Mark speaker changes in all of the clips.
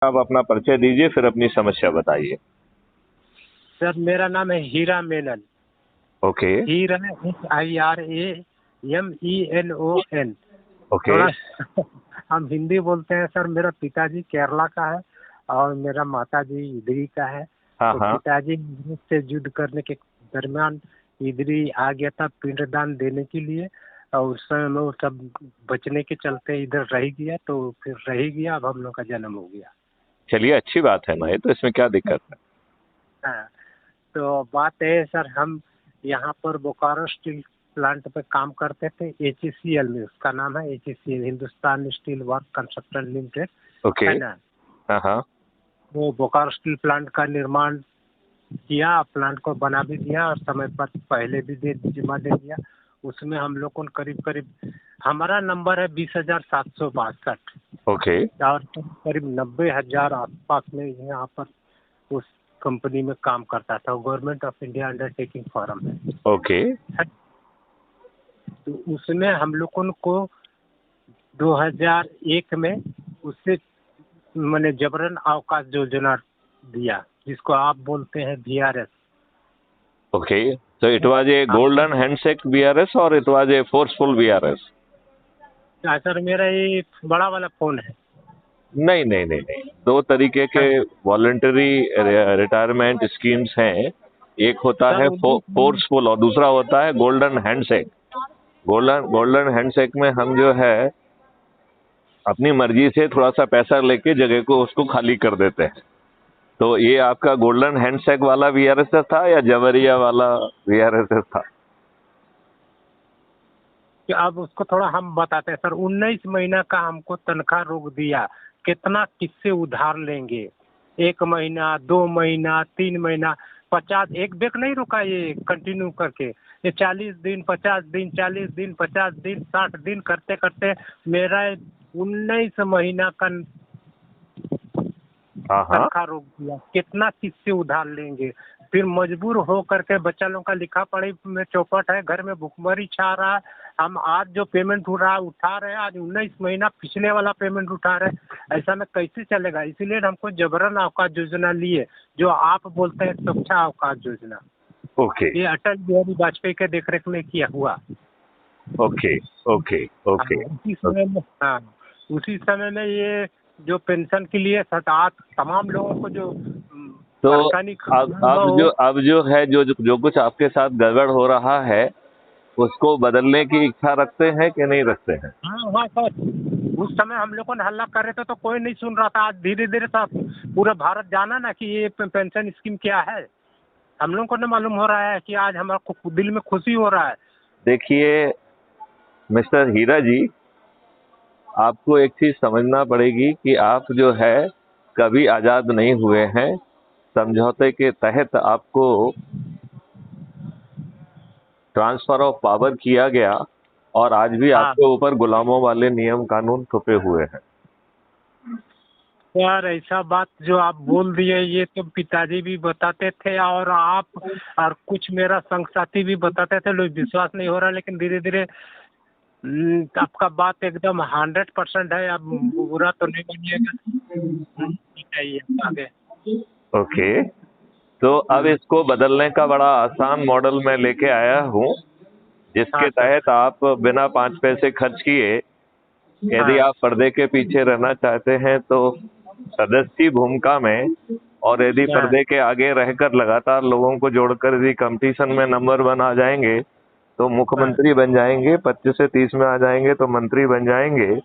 Speaker 1: आप अपना परिचय दीजिए, फिर अपनी समस्या बताइए।
Speaker 2: सर मेरा नाम है हीरा मेनन।
Speaker 1: ओके।
Speaker 2: हीरा HIRAMENON।
Speaker 1: ओके।
Speaker 2: थोड़ा हम हिंदी बोलते हैं सर। मेरा पिताजी केरला का है और मेरा माताजी इधरी का है।
Speaker 1: हाँ
Speaker 2: तो
Speaker 1: हाँ।
Speaker 2: पिताजी इंग्लिश से युद्ध करने के दरमियान इधरी आ गया था पिंडदान देने के लिए, और उस समय में वो सब बचने के चलते इधर रह गया, तो फिर रह गया। अब हम लोग का जन्म हो गया।
Speaker 1: चलिए, अच्छी बात है ना, ये तो इसमें क्या दिक्कत है।
Speaker 2: हाँ, तो बात है सर, हम यहाँ पर बोकारो स्टील प्लांट पे काम करते थे, HECL में। उसका नाम है HECL, Hindustan steel work construction limited,
Speaker 1: okay.
Speaker 2: है ना।
Speaker 1: हाँ हाँ।
Speaker 2: वो बोकारो स्टील प्लांट का निर्माण किया, प्लांट को बना भी दिया और समय पर पहले भी जिम्मा दे दिया। उसमें हम लोग को करीब करीब, हमारा नंबर है 20,762
Speaker 1: ओके।
Speaker 2: और करीब 90,000 आसपास में यहाँ पर उस कंपनी में काम करता था। Government of India undertaking forum है।
Speaker 1: ओके।
Speaker 2: तो उसमें हम लोगों को 2001 में उससे मैंने जबरन अवकाश योजना दिया, जिसको आप बोलते हैं VRS।
Speaker 1: Okay, so it was a golden handshake VRS or it was a forceful VRS?
Speaker 2: Sir मेरा ये बड़ा वाला फोन है।
Speaker 1: नहीं नहीं नहीं नहीं, दो तरीके के वॉलंटरी रिटायरमेंट स्कीम्स हैं। एक होता
Speaker 2: सर
Speaker 1: है फोर्सफुल और दूसरा होता है गोल्डन हैंडशेक। गोल्डन हैंडशेक में हम जो है अपनी मर्जी से थोड़ा सा पैसा लेके जगह को उसको खाली कर देते हैं। तो ये आपका गोल्डन हैंडशेक वाला VRS था या जवरिया वाला VRS था?
Speaker 2: कि अब उसको थोड़ा हम बताते हैं सर। 19 महीना का हमको तनख्वाह रोक दिया। कितना किससे उधार लेंगे? 1 महीना, 2 महीना, 3 महीना, 50, एक बेक नहीं रुका ये कंटिन्यू करके। ये 40 दिन, 50 दिन, 40 दिन, 50 दिन, 60 दिन करते करते मेरा 19 महीना का
Speaker 1: हाँ हाँ।
Speaker 2: तनख्वाह रोक दिया। कितना किससे उधार लेंगे? फिर मजबूर हो करके बच्चा लोगों का लिखा पढ़ी में चौपट है, घर में भुखमरी छा रहा है। हम आज जो पेमेंट उठा रहे हैं, आज 19 महीना पिछले वाला पेमेंट उठा रहे हैं। ऐसा में कैसे चलेगा? इसीलिए हमको जबरन अवकाश योजना लिए, जो आप बोलते हैं सुरक्षा अवकाश योजना।
Speaker 1: ओके।
Speaker 2: ये अटल बिहारी वाजपेयी के देखरेख में किया हुआ।
Speaker 1: Okay okay okay.
Speaker 2: उसी समय में ये जो पेंशन के लिए तमाम लोगों को जो
Speaker 1: तो
Speaker 2: परेशानी
Speaker 1: अब जो है जो कुछ आपके साथ गड़बड़ हो रहा है, उसको बदलने की इच्छा रखते हैं कि नहीं रखते हैं?
Speaker 2: हाँ हाँ सर, उस समय हम लोगों ने हल्ला कर रहे थे तो कोई नहीं सुन रहा था। आज धीरे धीरे सब पूरा भारत जाना ना कि ये पेंशन स्कीम क्या है। हम लोगों को न मालूम हो रहा है कि आज हमारे को दिल में खुशी हो रहा है।
Speaker 1: देखिए मिस्टर हीरा जी, आपको एक चीज समझना पड़ेगी कि आप जो है कभी आजाद नहीं हुए हैं। समझौते के तहत आपको ट्रांसफर ऑफ पावर किया गया और आज भी
Speaker 2: हाँ
Speaker 1: आपके ऊपर गुलामों वाले नियम कानून थोपे हुए हैं।
Speaker 2: यार, ऐसा बात जो आप बोल दिए ये तो पिताजी भी बताते थे और आप और कुछ मेरा संग साथी भी बताते थे। लोग विश्वास नहीं हो रहा, लेकिन धीरे धीरे आपका बात एकदम 100% है। अब बुरा तो नहीं मानिएगा। चाहिए आगे।
Speaker 1: ओके, तो अब इसको बदलने का बड़ा आसान मॉडल मैं लेके आया हूँ,
Speaker 2: हाँ
Speaker 1: जिसके
Speaker 2: सर।
Speaker 1: तहत आप बिना 5 पैसे खर्च किए, यदि
Speaker 2: हाँ
Speaker 1: आप पर्दे के पीछे रहना चाहते हैं तो सदस्य की भूमिका में, और यदि
Speaker 2: हाँ
Speaker 1: पर्दे के आगे रहकर लगातार लोगों को जोड़कर यदि कंपटीशन में नंबर 1 आ जाएंगे तो
Speaker 2: हाँ
Speaker 1: मुख्यमंत्री बन जाएंगे, 25 से 30 में आ जाएंगे तो मंत्री बन जाएंगे,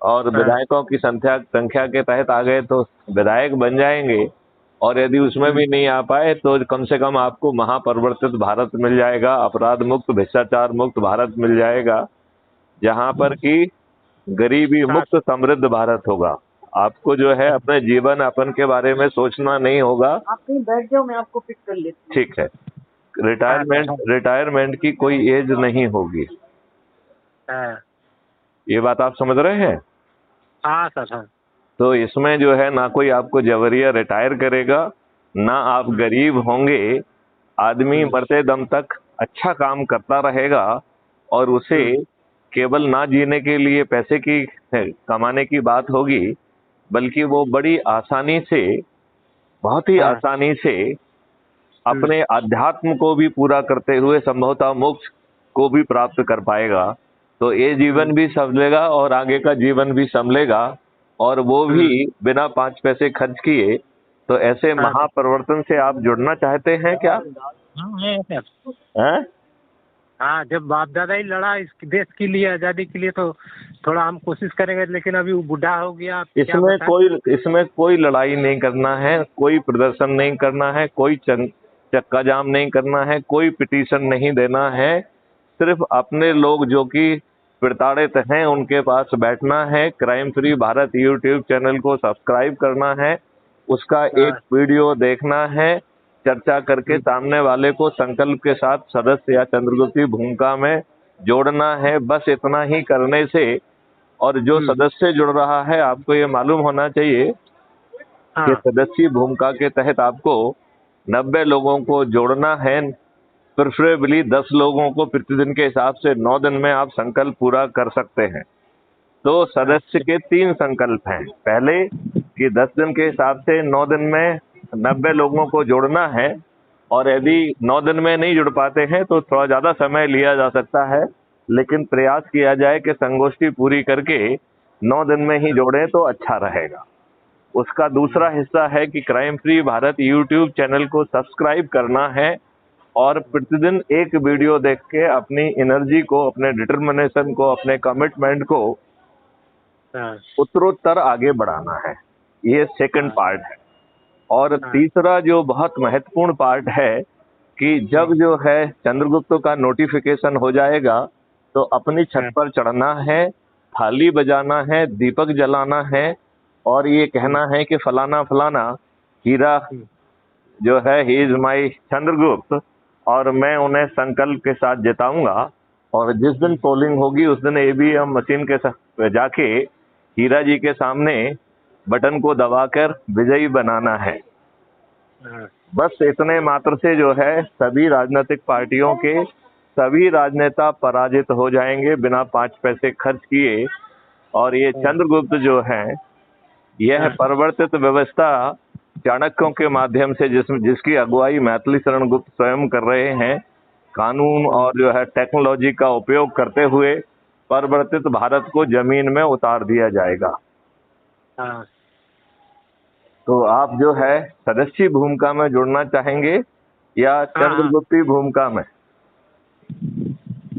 Speaker 1: और
Speaker 2: हाँ
Speaker 1: विधायकों की संख्या के तहत आ गए तो विधायक बन जाएंगे, और यदि उसमें भी नहीं आ पाए तो कम से कम आपको महापरिवर्तित भारत मिल जाएगा, अपराध मुक्त भ्रष्टाचार मुक्त भारत मिल जाएगा, जहां पर कि गरीबी
Speaker 2: हाँ
Speaker 1: मुक्त समृद्ध भारत होगा। आपको जो है अपने जीवन यापन के बारे में सोचना नहीं होगा।
Speaker 2: आप कहीं बैठ जाओ, मैं आपको पिक कर लेती हूँ।
Speaker 1: ठीक है,
Speaker 2: हाँ सर।
Speaker 1: रिटायरमेंट की कोई एज नहीं होगी।
Speaker 2: हाँ
Speaker 1: ये बात आप समझ रहे हैं?
Speaker 2: हाँ सर। हाँ
Speaker 1: तो इसमें जो है ना कोई आपको जबरिया रिटायर करेगा, ना आप गरीब होंगे। आदमी मरते दम तक अच्छा काम करता रहेगा, और उसे केवल ना जीने के लिए पैसे की कमाने की बात होगी, बल्कि वो बड़ी आसानी से, बहुत ही
Speaker 2: हाँ।
Speaker 1: आसानी से अपने अध्यात्म को भी पूरा करते हुए संभवतः मोक्ष को भी प्राप्त कर पाएगा। तो ये जीवन भी संभलेगा और आगे का जीवन भी संभलेगा, और वो भी बिना 5 पैसे खर्च किए। तो ऐसे
Speaker 2: हाँ सर।
Speaker 1: महापरिवर्तन से आप जुड़ना चाहते हैं क्या?
Speaker 2: हाँ है सर।
Speaker 1: हैं?
Speaker 2: हाँ, जब बाप दादा ही लड़ा इस देश के लिए, आज़ादी के लिए, तो थोड़ा हम कोशिश करेंगे, लेकिन अभी वो बूढ़ा हो गया, अब क्या बताएं।
Speaker 1: इसमें कोई लड़ाई नहीं करना है, कोई प्रदर्शन नहीं करना है, कोई चक्का जाम नहीं करना है, कोई पिटीशन नहीं देना है। सिर्फ अपने लोग जो कि प्रताड़ित हैं उनके पास बैठना है, crime free Bharat YouTube channel को सब्सक्राइब करना है, उसका एक
Speaker 2: हाँ।
Speaker 1: वीडियो देखना है, चर्चा करके सामने वाले को संकल्प के साथ सदस्य या चंद्रगुप्ती भूमिका में जोड़ना है। बस इतना ही करने से, और जो सदस्य जुड़ रहा है, आपको ये मालूम होना चाहिए कि
Speaker 2: हाँ।
Speaker 1: सदस्य भूमिका के तहत आपको 90 लोगों को जोड़ना है, प्रेफरेबली 10 लोगों को प्रतिदिन के हिसाब से 9 दिन में आप संकल्प पूरा कर सकते हैं। तो सदस्य के 3 संकल्प हैं। पहले कि 10 दिन के हिसाब से 9 दिन में 90 लोगों को जोड़ना है, और यदि 9 दिन में नहीं जुड़ पाते हैं तो थोड़ा ज़्यादा समय लिया जा सकता है, लेकिन प्रयास किया जाए कि संगोष्ठी पूरी करके 9 दिन में ही जोड़ें तो अच्छा रहेगा। उसका दूसरा हिस्सा है कि crime free Bharat YouTube channel को सब्सक्राइब करना है, और प्रतिदिन एक वीडियो देख के अपनी एनर्जी को, अपने डिटर्मिनेशन को, अपने कमिटमेंट को
Speaker 2: हाँ।
Speaker 1: उत्तरोत्तर आगे बढ़ाना है। ये सेकंड पार्ट है। और तीसरा जो बहुत महत्वपूर्ण पार्ट है कि जब जो है चंद्रगुप्त का नोटिफिकेशन हो जाएगा तो अपनी छत पर चढ़ना है, थाली बजाना है, दीपक जलाना है, और ये कहना है कि फलाना फलाना हीरा जो है ही इज माई चंद्रगुप्त, और मैं उन्हें संकल्प के साथ जिताऊंगा। और जिस दिन पोलिंग होगी उस दिन ईवीएम मशीन के साथ जाके हीरा जी के सामने बटन को दबाकर विजयी बनाना है। बस इतने मात्र से जो है सभी राजनीतिक पार्टियों के सभी राजनेता पराजित हो जाएंगे बिना 5 पैसे खर्च किए। और ये चंद्रगुप्त जो है, यह परिवर्तित व्यवस्था चाणक्यों के माध्यम से जिसकी अगुवाई मैथिली शरण गुप्त स्वयं कर रहे हैं, कानून और जो है टेक्नोलॉजी का उपयोग करते हुए परिवर्तित भारत को जमीन में उतार दिया जाएगा।
Speaker 2: हाँ।
Speaker 1: तो आप जो है सदस्य भूमिका में जुड़ना चाहेंगे या चंद्रगुप्ती भूमिका में?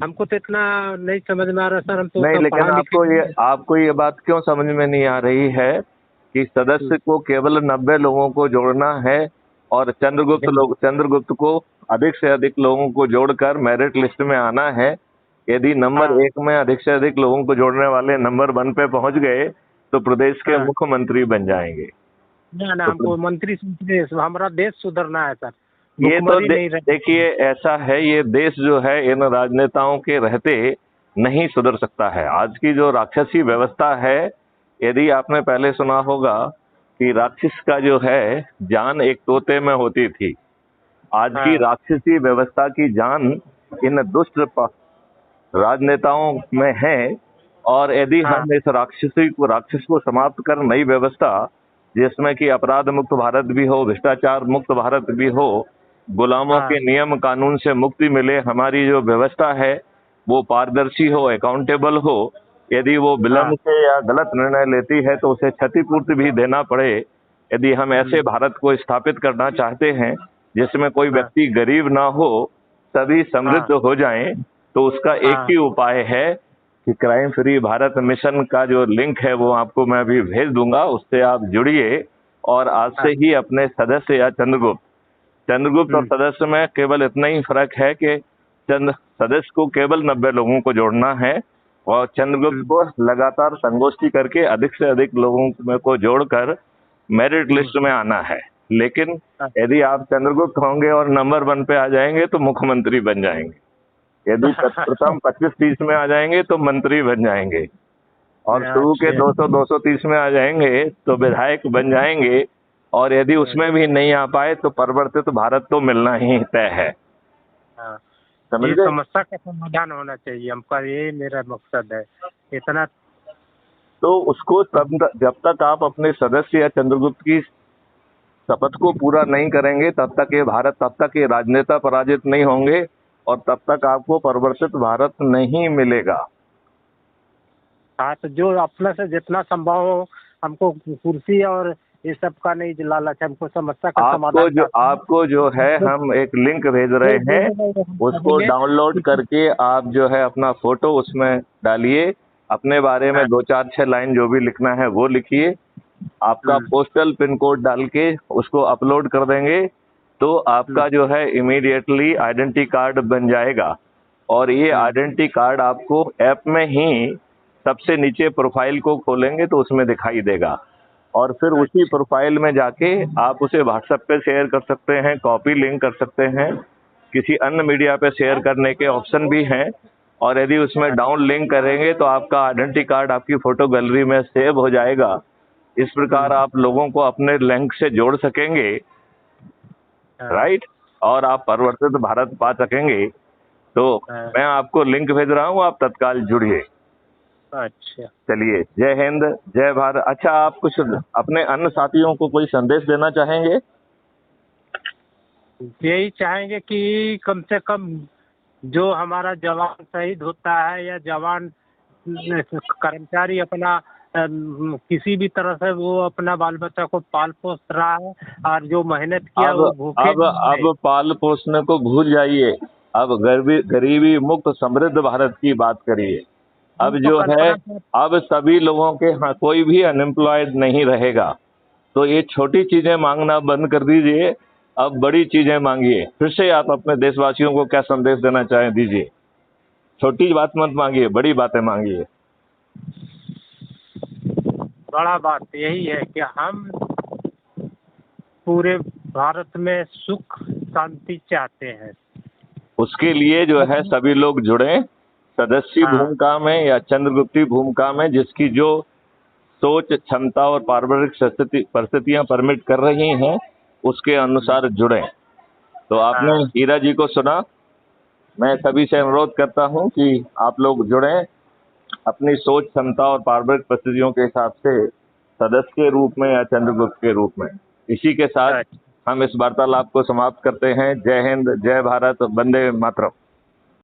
Speaker 2: हमको तो इतना नहीं समझ में आ रहा सर, हम तो
Speaker 1: नहीं, लेकिन आपको ये बात क्यों समझ में नहीं आ रही है कि सदस्य को केवल 90 लोगों को जोड़ना है, और चंद्रगुप्त को अधिक से अधिक लोगों को जोड़कर मेरिट लिस्ट में आना है। यदि नंबर 1 में अधिक से अधिक लोगों को जोड़ने वाले नंबर 1 पे पहुंच गए तो प्रदेश के मुख्यमंत्री बन जाएंगे।
Speaker 2: ना, हमको मंत्री हमारा देश सुधरना है सर।
Speaker 1: ये तो देखिए ऐसा है, ये देश जो है इन राजनेताओं के रहते नहीं सुधर सकता है। आज की जो राक्षसी व्यवस्था है, यदि आपने पहले सुना होगा कि राक्षस का जो है जान एक तोते में होती थी, आज की राक्षसी व्यवस्था की जान इन दुष्ट राजनेताओं में है। और यदि हम इस राक्षस को समाप्त कर नई व्यवस्था, जिसमें कि अपराध मुक्त भारत भी हो, भ्रष्टाचार मुक्त भारत भी हो, गुलामों के नियम कानून से मुक्ति मिले, हमारी जो व्यवस्था है वो पारदर्शी हो, अकाउंटेबल हो, यदि वो विलंब से या गलत निर्णय लेती है तो उसे क्षतिपूर्ति भी देना पड़े। यदि हम ऐसे भारत को स्थापित करना चाहते हैं जिसमें कोई व्यक्ति गरीब ना हो, सभी समृद्ध हो जाएं, तो उसका एक ही उपाय है कि क्राइम फ्री भारत मिशन का जो लिंक है वो आपको मैं अभी भेज दूंगा, उससे आप जुड़िए। और आज से ही अपने सदस्य या चंद्रगुप्त और सदस्य में केवल इतना ही फर्क है कि सदस्य को केवल 90 लोगों को जोड़ना है, और चंद्रगुप्त को लगातार संगोष्ठी करके अधिक से अधिक लोगों को जोड़कर मेरिट लिस्ट में आना है। लेकिन यदि आप चंद्रगुप्त होंगे और नंबर 1 पे आ जाएंगे तो मुख्यमंत्री बन जाएंगे, यदि प्रथम 25-30 में आ जाएंगे तो मंत्री बन जाएंगे, और शुरू के 200-230 में आ जाएंगे तो विधायक बन जाएंगे, और यदि उसमें भी नहीं आ पाए तो परिवर्तित भारत तो मिलना ही तय है।
Speaker 2: ये समस्या का समाधान होना चाहिए, हमका ये मेरा मकसद है। इतना
Speaker 1: तो उसको जब तक आप अपने सदस्य या चंद्रगुप्त की शपथ को पूरा नहीं करेंगे तब तक ये राजनेता पराजित नहीं होंगे और तब तक आपको परिवर्तित भारत नहीं मिलेगा।
Speaker 2: हाँ, तो जो अपने से जितना संभव हो हमको कुर्सी और ये सब का नहीं लालच, हमको समस्या का समाधान
Speaker 1: आपको जो है हम एक लिंक भेज रहे हैं, उसको डाउनलोड करके आप जो है अपना फोटो उसमें डालिए, अपने बारे में 2-4-6 लाइन जो भी लिखना है वो लिखिए, आपका पोस्टल पिन कोड डाल के उसको अपलोड कर देंगे तो आपका जो है इमीडिएटली आइडेंटिटी कार्ड बन जाएगा। और ये आइडेंटिटी कार्ड आपको ऐप में ही सबसे नीचे प्रोफाइल को खोलेंगे तो उसमें दिखाई देगा और फिर उसी प्रोफाइल में जाके आप उसे व्हाट्सएप पे शेयर कर सकते हैं, कॉपी लिंक कर सकते हैं, किसी अन्य मीडिया पे शेयर करने के ऑप्शन भी हैं। और यदि उसमें डाउन लिंक करेंगे तो आपका आइडेंटिटी कार्ड आपकी फोटो गैलरी में सेव हो जाएगा। इस प्रकार आप लोगों को अपने लिंक से जोड़ सकेंगे, राइट, और आप परिवर्तित भारत पा सकेंगे। तो मैं आपको लिंक भेज रहा हूँ, आप तत्काल जुड़िए।
Speaker 2: अच्छा,
Speaker 1: चलिए, जय हिंद, जय भारत। अच्छा, आप कुछ अपने अन्य साथियों को कोई संदेश देना चाहेंगे?
Speaker 2: यही चाहेंगे कि कम से कम जो हमारा जवान शहीद होता है या जवान कर्मचारी अपना किसी भी तरह से वो अपना बाल बच्चा को पाल पोस रहा है और जो मेहनत किया वो भूखे
Speaker 1: अब पाल पोसने को भूल जाइए, अब गरीबी मुक्त समृद्ध भारत की बात करिए। अब जो है अब सभी लोगों के, हाँ, कोई भी अनएम्प्लॉयड नहीं रहेगा। तो ये छोटी चीजें मांगना बंद कर दीजिए, अब बड़ी चीजें मांगिए। फिर से आप अपने देशवासियों को क्या संदेश देना चाहें, दीजिए। छोटी बात मत मांगिए, बड़ी बातें मांगिए।
Speaker 2: बड़ा बात यही है कि हम पूरे भारत में सुख शांति चाहते हैं।
Speaker 1: उसके लिए जो है सभी लोग जुड़ें सदस्य भूमिका में या चंद्रगुप्ती भूमिका में, जिसकी जो सोच, क्षमता और पारिवारिक परिस्थितियां परमिट कर रही हैं उसके अनुसार जुड़ें। तो आपने हीरा जी को सुना। मैं सभी से अनुरोध करता हूं कि आप लोग जुड़ें अपनी सोच, क्षमता और पारिवारिक परिस्थितियों के हिसाब से सदस्य के रूप में या चंद्रगुप्त के रूप में। इसी के साथ हम इस वार्तालाप को समाप्त करते हैं। जय हिंद, जय भारत, वंदे मातरम।